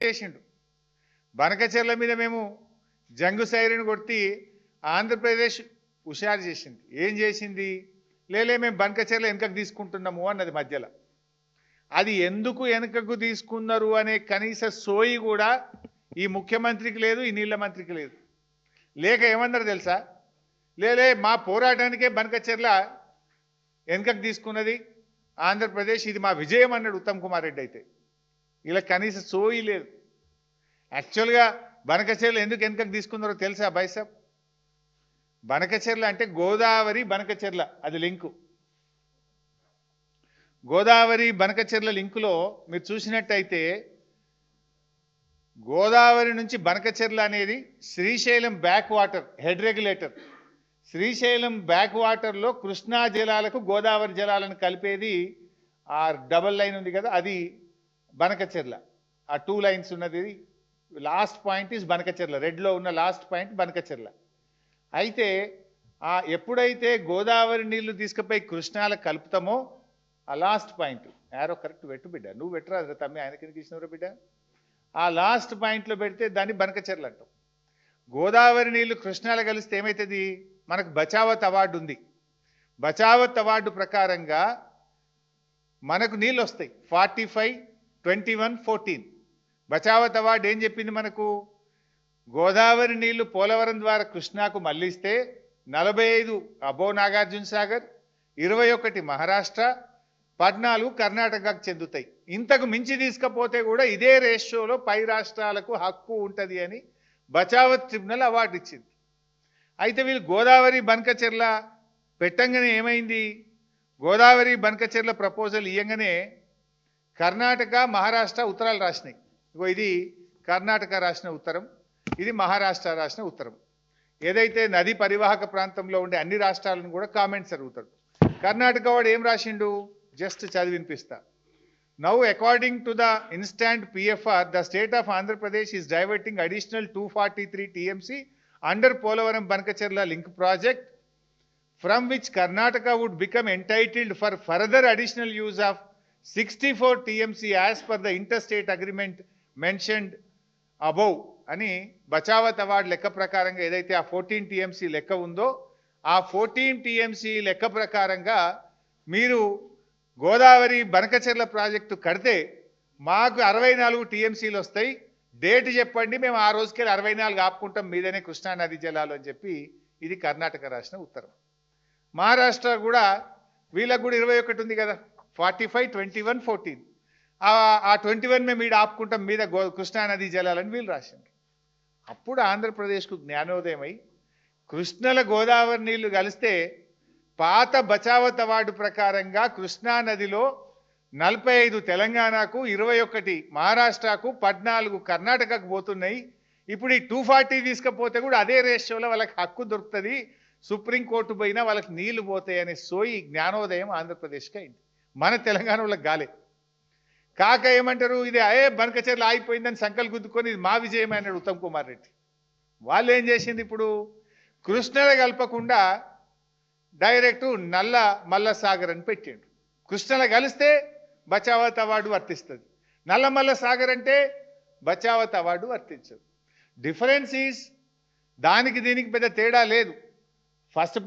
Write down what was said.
చేసిండు. బనకచెర్ల మీద మేము జంగు సైరన్ కొట్టి ఆంధ్రప్రదేశ్ హుషారు చేసింది. ఏం చేసింది? లేలే మేము బనకచెర్ల వెనుకకు తీసుకుంటున్నాము అన్నది మధ్యలో. అది ఎందుకు వెనుకకు తీసుకున్నారు అనే కనీస సోయి కూడా ఈ ముఖ్యమంత్రికి లేదు, ఈ నీళ్ల మంత్రికి లేదు. లేక ఏమన్నారు తెలుసా? లేలే మా పోరాటానికే బనకచెర్ల వెనుకకు తీసుకున్నది ఆంధ్రప్రదేశ్, ఇది మా విజయం అన్నాడు ఉత్తమ్ కుమార్ రెడ్డి. అయితే ఇలా కనీస సోయి లేదు. యాక్చువల్గా బనకచెర్ల ఎందుకు వెనుకకు తీసుకున్నారో తెలుసా బైసాబ్? బనకచెర్ల అంటే గోదావరి బనకచెర్ల, అది లింకు. గోదావరి బనకచెర్ల లింకులో మీరు చూసినట్టయితే గోదావరి నుంచి బనకచెర్ల అనేది Srisailam back water head regulator. Srisailam back వాటర్లో కృష్ణా జలాలకు గోదావరి జలాలను కలిపేది ఆ డబల్ లైన్ ఉంది కదా, అది బనకచెర్ల. ఆ 2 లైన్స్ ఉన్నది. Last point is Banakacherla. రెడ్లో ఉన్న లాస్ట్ పాయింట్ బనకచెర్ల. అయితే ఎప్పుడైతే గోదావరి నీళ్లు తీసుకుపోయి కృష్ణాల కలుపుతామో ఆ లాస్ట్ పాయింట్, యారో కరెక్ట్ పెట్టు బిడ్డ, నువ్వు పెట్టరాదు తమ్మి, ఆయన కిందకి ఇచ్చినవరా బిడ్డ. ఆ లాస్ట్ పాయింట్లో పెడితే దాన్ని బనకచెర్ల అంటాం. గోదావరి నీళ్లు కృష్ణాల కలిస్తే ఏమవుతుంది? మనకు బచావత్ అవార్డు ఉంది. బచావత్ అవార్డు ప్రకారంగా మనకు నీళ్ళు వస్తాయి. 45, 21, 14. బచావత్ అవార్డు ఏం చెప్పింది మనకు? గోదావరి నీళ్లు పోలవరం ద్వారా కృష్ణాకు మళ్లిస్తే 45 అబో నాగార్జున సాగర్, 21 మహారాష్ట్ర, 14 కర్ణాటకకు చెందుతాయి. ఇంతకు మించి తీసుకపోతే కూడా ఇదే రేషియోలో పై రాష్ట్రాలకు హక్కు ఉంటుంది అని బచావత్ ట్రిబ్యునల్ అవార్డు ఇచ్చింది. అయితే వీళ్ళు గోదావరి బనకచెర్ల పెట్టంగానే ఏమైంది? గోదావరి బనకచెర్ల ప్రపోజల్ ఇయ్యంగానే కర్ణాటక మహారాష్ట్ర ఉత్తరాలు రాసినాయి. ఇగో ఇది కర్ణాటక రాసిన ఉత్తరం, ఇది మహారాష్ట్ర రాసిన ఉత్తరం. ఏదైతే నది పరివాహక ప్రాంతంలో ఉండే అన్ని రాష్ట్రాలను కూడా కామెంట్స్ అడుగుతాడు. కర్ణాటక వాడు ఏం రాసిండు? జస్ట్ చదివి వినిపిస్తా. Now according to the instant PFR, the state of Andhra Pradesh is diverting additional 243 TMC under Polavaram Banakacherla link project, from which Karnataka would become entitled for further additional use of 64 TMC as per the interstate agreement mentioned above అని Bachawat award లెక్క ప్రకారంగా ఏదైతే ఆ 14 TMC లెక్క ఉందో ఆ 14 TMC లెక్క ప్రకారంగా మీరు గోదావరి బనకచెర్ల ప్రాజెక్టు కడితే మాకు 64 TMCలు వస్తాయి, డేట్ చెప్పండి, మేము ఆ రోజుకెళ్ళి 64 ఆపుకుంటాం మీదనే కృష్ణానది జలాలు అని చెప్పి ఇది కర్ణాటక రాసిన ఉత్తరం. మహారాష్ట్ర కూడా వీళ్ళకు కూడా 21 ఉంది కదా, 45, 21, 14. ఆ 21 మేము ఈడ ఆపుకుంటాం మీద కృష్ణానది జలాలని వీళ్ళు రాసింది. అప్పుడు ఆంధ్రప్రదేశ్కు జ్ఞానోదయమై కృష్ణల గోదావరి నీళ్లు కలిస్తే పాత బచావత్ అవార్డు ప్రకారంగా కృష్ణానదిలో 45 తెలంగాణకు, 21 మహారాష్ట్రకు, 14 కర్ణాటకకు పోతున్నాయి. ఇప్పుడు ఈ 240 తీసుకపోతే కూడా అదే రేషియోలో వాళ్ళకి హక్కు దొరుకుతుంది, సుప్రీంకోర్టు పోయినా వాళ్ళకి నీళ్లు పోతాయి అనే సోయి జ్ఞానోదయం ఆంధ్రప్రదేశ్కి అయింది. మన తెలంగాణ వాళ్ళకి గాలే. కాక ఏమంటారు? ఇది బనకచెర్ల ఆగిపోయిందని సంకల్ గుద్దుకొని ఇది మా విజయమే అన్నాడు ఉత్తమ్ కుమార్ రెడ్డి. వాళ్ళు ఏం చేసింది? ఇప్పుడు కృష్ణలో కలపకుండా డైరెక్టు నల్ల మల్ల సాగర్ అని పెట్టిండు. కృష్ణలో కలిస్తే బచావత్ అవార్డు వర్తిస్తుంది, నల్ల మల్ల సాగర్ అంటే బచావత్ అవార్డు వర్తించదు. డిఫరెన్స్ ఈజ్ దానికి దీనికి పెద్ద తేడా లేదు. ఫస్ట్